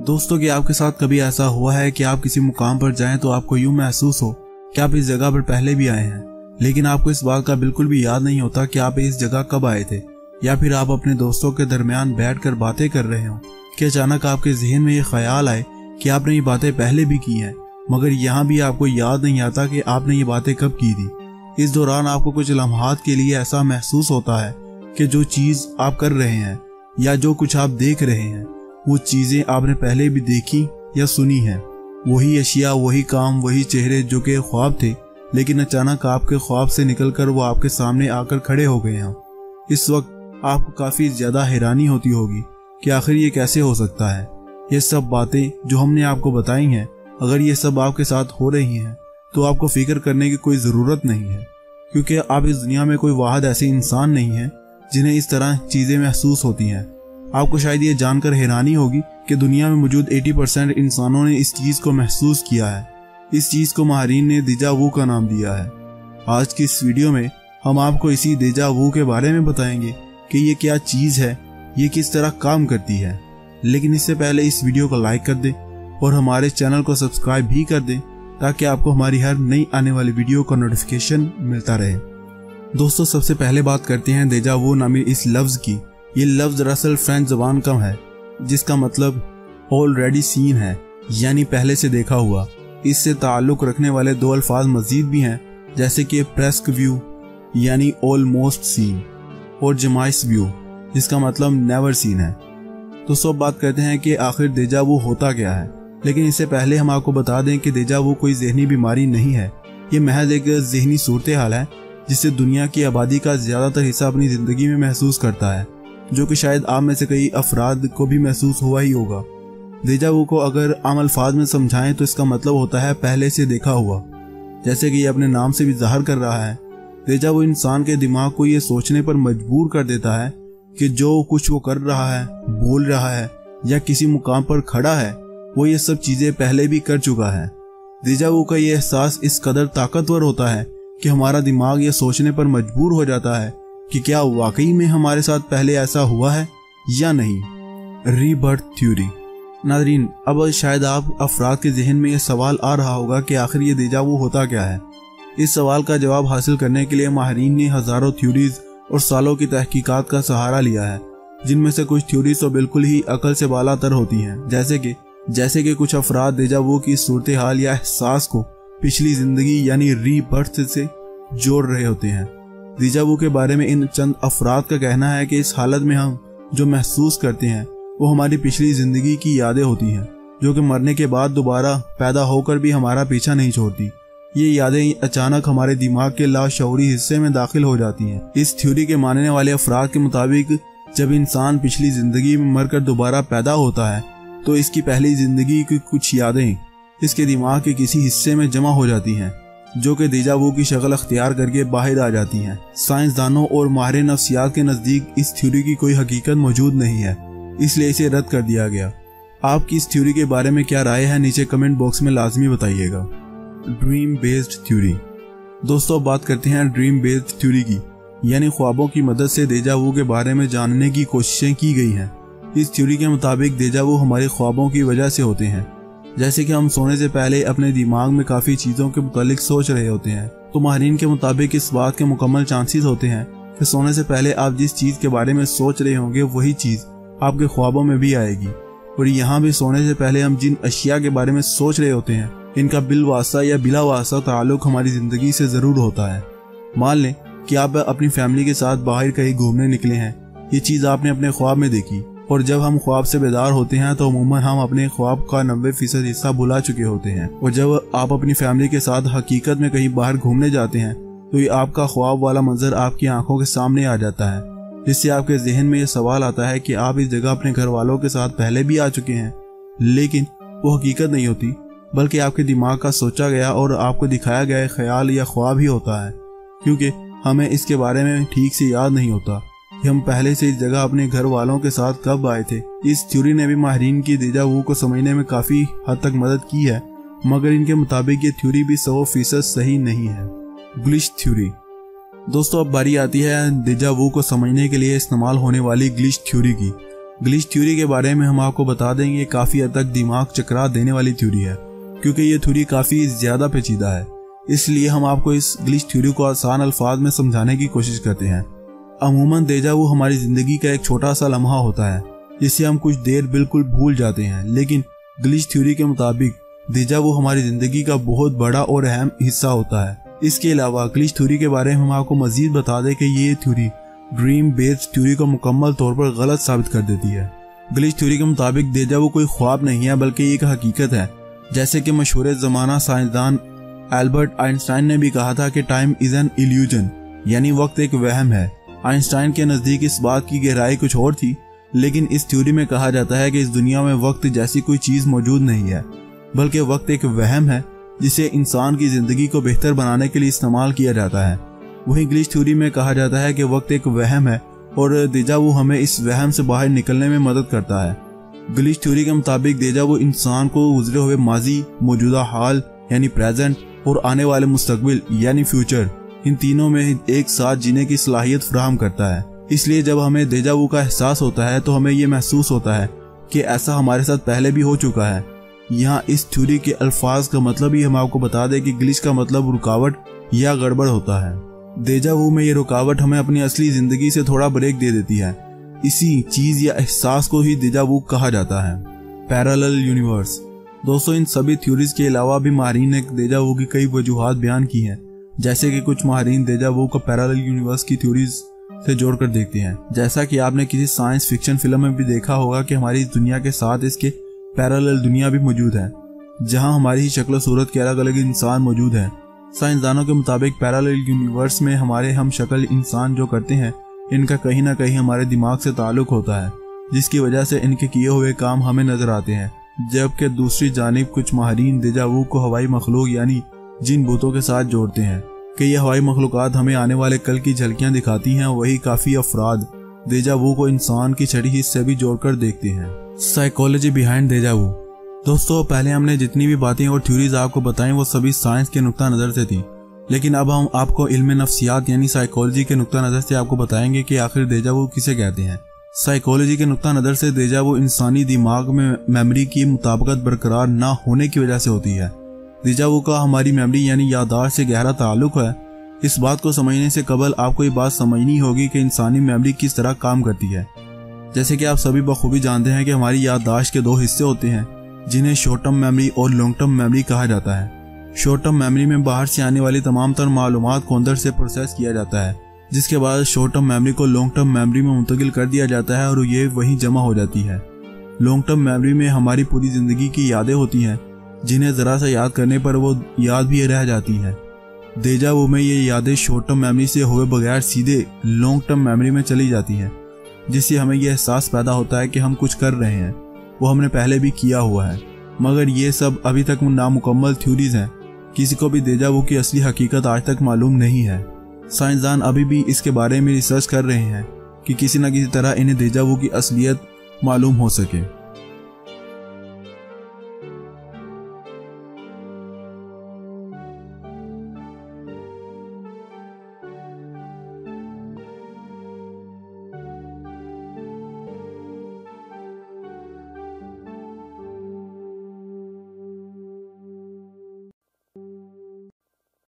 दोस्तों, कि आपके साथ कभी ऐसा हुआ है कि आप किसी मुकाम पर जाएं तो आपको यूं महसूस हो कि आप इस जगह पर पहले भी आए हैं, लेकिन आपको इस बात का बिल्कुल भी याद नहीं होता कि आप इस जगह कब आए थे। या फिर आप अपने दोस्तों के दरमियान बैठकर बातें कर रहे हो कि अचानक आपके जहन में ये ख्याल आए कि आपने ये बातें पहले भी की हैं, मगर यहाँ भी आपको याद नहीं आता कि आपने ये बातें कब की थी। इस दौरान आपको कुछ लम्हात के लिए ऐसा महसूस होता है कि जो चीज़ आप कर रहे हैं या जो कुछ आप देख रहे हैं वो चीज़ें आपने पहले भी देखी या सुनी हैं। वही अशिया, वही काम, वही चेहरे जो कि ख्वाब थे, लेकिन अचानक आपके ख्वाब से निकलकर वो आपके सामने आकर खड़े हो गए हैं। इस वक्त आपको काफ़ी ज़्यादा हैरानी होती होगी कि आखिर ये कैसे हो सकता है। ये सब बातें जो हमने आपको बताई हैं, अगर ये सब आपके साथ हो रही हैं तो आपको फिक्र करने की कोई ज़रूरत नहीं है, क्योंकि आप इस दुनिया में कोई वाहिद ऐसे इंसान नहीं है जिन्हें इस तरह चीज़ें महसूस होती हैं। आपको शायद ये जानकर हैरानी होगी कि दुनिया में मौजूद 80% इंसानों ने इस चीज़ को महसूस किया है। इस चीज़ को माहिरीन ने डेजा वू का नाम दिया है। आज की इस वीडियो में हम आपको इसी डेजा वू के बारे में बताएंगे कि ये क्या चीज़ है, ये किस तरह काम करती है। लेकिन इससे पहले इस वीडियो को लाइक कर दें और हमारे चैनल को सब्सक्राइब भी कर दें ताकि आपको हमारी हर नई आने वाली वीडियो का नोटिफिकेशन मिलता रहे। दोस्तों, सबसे पहले बात करते हैं डेजा वू नामी इस लफ्ज़ की। ये लफ्ज़ दरअसल फ्रेंच ज़बान का है जिसका मतलब ऑलरेडी सीन है, यानी पहले से देखा हुआ। इससे ताल्लुक़ रखने वाले दो अल्फाज मज़ीद भी हैं, जैसे कि प्रेस्क व्यू यानी ऑलमोस्ट सीन और जमाइस व्यू जिसका मतलब नेवर सीन है। तो सब बात करते हैं कि आखिर डेजा वू होता क्या है। लेकिन इससे पहले हम आपको बता दें कि डेजा वू कोई जहनी बीमारी नहीं है। ये महज एक जहनी सूरत हाल है जिससे दुनिया की आबादी का ज़्यादातर हिस्सा अपनी ज़िंदगी में महसूस करता है, जो कि शायद आप में से कई अफराद को भी महसूस हुआ ही होगा। डेजा वू को अगर आम अल्फाज में समझाएं तो इसका मतलब होता है पहले से देखा हुआ। जैसे कि ये अपने नाम से भी ज़ाहिर कर रहा है, डेजा वू इंसान के दिमाग को ये सोचने पर मजबूर कर देता है कि जो कुछ वो कर रहा है, बोल रहा है या किसी मुकाम पर खड़ा है, वो ये सब चीज़ें पहले भी कर चुका है। डेजा वू का ये एहसास इस कदर ताकतवर होता है कि हमारा दिमाग ये सोचने पर मजबूर हो जाता है कि क्या वाकई में हमारे साथ पहले ऐसा हुआ है या नहीं। Rebirth theory. नाज़रीन, अब शायद आप अफराद के जहन में ये सवाल आ रहा होगा कि आखिर ये डेजा वू होता क्या है। इस सवाल का जवाब हासिल करने के लिए माहिरीन ने हज़ारों थ्योरीज और सालों की तहकीकात का सहारा लिया है, जिनमें से कुछ थ्योरीज तो बिल्कुल ही अकल से बालातर होती हैं। जैसे कि कुछ अफराद डेजा वू की सूरत हाल या एहसास को पिछली जिंदगी यानी रीबर्थ से जोड़ रहे होते हैं। डेजा वू के बारे में इन चंद अफराद का कहना है कि इस हालत में हम जो महसूस करते हैं वो हमारी पिछली जिंदगी की यादें होती हैं, जो कि मरने के बाद दोबारा पैदा होकर भी हमारा पीछा नहीं छोड़ती। ये यादें अचानक हमारे दिमाग के लाशऊरी हिस्से में दाखिल हो जाती हैं। इस थ्योरी के मानने वाले अफराद के मुताबिक जब इंसान पिछली जिंदगी में मरकर दोबारा पैदा होता है तो इसकी पहली जिंदगी की कुछ यादें इसके दिमाग के किसी हिस्से में जमा हो जाती हैं, जो कि डेजा वू की शक्ल अख्तियार करके बाहर आ जाती हैं। साइंसदानों और माहिर नफ्सियात के नज़दीक इस थ्योरी की कोई हकीकत मौजूद नहीं है, इसलिए इसे रद्द कर दिया गया। आपकी इस थ्योरी के बारे में क्या राय है, नीचे कमेंट बॉक्स में लाजमी बताइएगा। Dream based theory. दोस्तों, अब बात करते हैं ड्रीम बेस्ड थ्योरी की, यानी ख्वाबों की मदद से डेजा वू के बारे में जानने की कोशिशें की गई हैं। इस थ्योरी के मुताबिक डेजा वू हमारे ख्वाबों की वजह से होते हैं। जैसे कि हम सोने से पहले अपने दिमाग में काफ़ी चीज़ों के मुतालिक सोच रहे होते हैं, तो माहिरीन के मुताबिक इस बात के मुकम्मल चांसेस होते हैं कि सोने से पहले आप जिस चीज़ के बारे में सोच रहे होंगे वही चीज़ आपके ख्वाबों में भी आएगी। और यहाँ भी सोने से पहले हम जिन अशिया के बारे में सोच रहे होते हैं इनका बिलवास्ता या बिला वास्ता ताल्लुक हमारी ज़िंदगी से ज़रूर होता है। मान लें कि आप अपनी फैमिली के साथ बाहर कहीं घूमने निकले हैं, ये चीज़ आपने अपने ख्वाब में देखी, और जब हम ख्वाब से बेदार होते हैं तो अमूमन हम अपने ख्वाब का 90% हिस्सा भुला चुके होते हैं। और जब आप अपनी फैमिली के साथ हकीकत में कहीं बाहर घूमने जाते हैं तो ये आपका ख्वाब वाला मंजर आपकी आंखों के सामने आ जाता है, जिससे आपके जहन में ये सवाल आता है कि आप इस जगह अपने घर वालों के साथ पहले भी आ चुके हैं। लेकिन वो हकीकत नहीं होती, बल्कि आपके दिमाग का सोचा गया और आपको दिखाया गया ख्याल या ख्वाब ही होता है, क्योंकि हमें इसके बारे में ठीक से याद नहीं होता कि हम पहले से इस जगह अपने घर वालों के साथ कब आए थे। इस थ्योरी ने भी माहिरीन की डेजा वू को समझने में काफ़ी हद तक मदद की है, मगर इनके मुताबिक ये थ्योरी भी 100% सही नहीं है। Glitch theory. दोस्तों, अब बारी आती है डेजा वू को समझने के लिए इस्तेमाल होने वाली ग्लिच थ्योरी की। ग्लिच थ्योरी के बारे में हम आपको बता देंगे, काफी हद तक दिमाग चकरा देने वाली थ्योरी है, क्योंकि ये थ्योरी काफी ज्यादा पेचीदा है। इसलिए हम आपको इस ग्लिच थ्योरी को आसान अल्फाज में समझाने की कोशिश करते हैं। अमूमन देजा वू हमारी जिंदगी का एक छोटा सा लम्हा होता है जिसे हम कुछ देर बिल्कुल भूल जाते हैं, लेकिन ग्लिच थ्योरी के मुताबिक देजा वू हमारी जिंदगी का बहुत बड़ा और अहम हिस्सा होता है। इसके अलावा ग्लिच थ्योरी के बारे में हम आपको मजीद बता दें कि ये थ्योरी ड्रीम बेस्ड थ्योरी को मुकम्मल तौर पर गलत साबित कर देती है। ग्लिच थ्योरी के मुताबिक देजा वू कोई ख्वाब नहीं है, बल्कि एक हकीकत है। जैसे कि मशहूर ज़माना साइंसदान एल्बर्ट आइंस्टाइन ने भी कहा था कि टाइम इज एन इल्यूजन, यानी वक्त एक वहम है। आइंस्टाइन के नज़दीक इस बात की गहराई कुछ और थी, लेकिन इस थ्योरी में कहा जाता है कि इस दुनिया में वक्त जैसी कोई चीज़ मौजूद नहीं है, बल्कि वक्त एक वहम है जिसे इंसान की ज़िंदगी को बेहतर बनाने के लिए इस्तेमाल किया जाता है। वहीं ग्लिच थ्योरी में कहा जाता है कि वक्त एक वहम है और देजा वू हमें इस वहम से बाहर निकलने में मदद करता है। ग्लिच थ्योरी के मुताबिक देजा वू इंसान को गुजरे हुए माजी, मौजूदा हाल यानी प्रेजेंट और आने वाले मुस्तकबिल यानी फ्यूचर, इन तीनों में एक साथ जीने की सलाहियत फराहम करता है। इसलिए जब हमें देजा वू का एहसास होता है तो हमें ये महसूस होता है कि ऐसा हमारे साथ पहले भी हो चुका है। यहाँ इस थ्योरी के अल्फाज का मतलब ही हम आपको बता दें कि ग्लिच का मतलब रुकावट या गड़बड़ होता है। देजा वू में ये रुकावट हमें अपनी असली जिंदगी से थोड़ा ब्रेक दे देती है। इसी चीज या एहसास को ही देजा वू कहा जाता है। Parallel universe. दोस्तों, इन सभी थ्योरीज के अलावा भी माहिरीन ने देजा वू की कई वजूहात बयान की हैं, जैसे कि कुछ माहिरीन देजा वू को पैरेलल यूनिवर्स की थ्योरीज से जोड़कर देखते हैं। जैसा कि आपने किसी साइंस फिक्शन फिल्म में भी देखा होगा कि हमारी इस दुनिया के साथ इसके पैरेलल दुनिया भी मौजूद है, जहां हमारी ही शक्ल सूरत के अलग अलग इंसान मौजूद हैं। साइंसदानों के मुताबिक पैरेलल यूनिवर्स में हमारे हम शक्ल इंसान जो करते हैं, इनका कहीं ना कहीं हमारे दिमाग से ताल्लुक होता है, जिसकी वजह से इनके किए हुए काम हमें नजर आते हैं। जबकि दूसरी जानिब कुछ माहिरीन देजा वू को हवाई मखलूक यानी जिन भूतों के साथ जोड़ते हैं कि ये हवाई मखलूकात हमें आने वाले कल की झलकियां दिखाती हैं। वही काफी अफराद देजा वू को इंसान की छठी हिस्से भी जोड़कर देखते हैं। साइकोलॉजी बिहाइंड देजा वू। दोस्तों, पहले हमने जितनी भी बातें और थ्योरीज आपको बताई वो सभी साइंस के नुक्ता नज़र से थी, लेकिन अब हम आपको इल्म नफ्सियात यानी साइकोलॉजी के नुक्ता नज़र से आपको बताएंगे कि आखिर देजा वू किसे कहते हैं। साइकोलॉजी के नुक्ता नज़र से देजा वू इंसानी दिमाग में मेमोरी की मुताबिकत बरकरार ना होने की वजह से होती है। देजा वू का हमारी मेमोरी यानी याददाश्त से गहरा ताल्लुक है। इस बात को समझने से कबल आपको ये बात समझनी होगी कि इंसानी मेमोरी किस तरह काम करती है। जैसे कि आप सभी बखूबी जानते हैं कि हमारी याददाश्त के दो हिस्से होते हैं, जिन्हें शॉर्ट टर्म मेमोरी और लॉन्ग टर्म मेमोरी कहा जाता है। शॉर्ट टर्म मेमोरी में बाहर से आने वाली तमाम तर मालूमात को अंदर से प्रोसेस किया जाता है, जिसके बाद शॉर्ट टर्म मेमोरी को लॉन्ग टर्म मेमोरी में मुंतकिल कर दिया जाता है और ये वहीं जमा हो जाती है। लॉन्ग टर्म मेमोरी में हमारी पूरी जिंदगी की यादें होती हैं, जिन्हें जरा सा याद करने पर वो याद भी रह जाती हैं। देजा वू में ये यादें शॉर्ट टर्म मेमोरी से हुए बगैर सीधे लॉन्ग टर्म मेमोरी में चली जाती हैं, जिससे हमें यह एहसास पैदा होता है कि हम कुछ कर रहे हैं, वो हमने पहले भी किया हुआ है। मगर ये सब अभी तक नामुकम्मल थ्योरीज हैं। किसी को भी देजा वू की असली हकीकत आज तक मालूम नहीं है। साइंसदान अभी भी इसके बारे में रिसर्च कर रहे हैं कि किसी न किसी तरह इन्हें देजा वू की असलियत मालूम हो सके।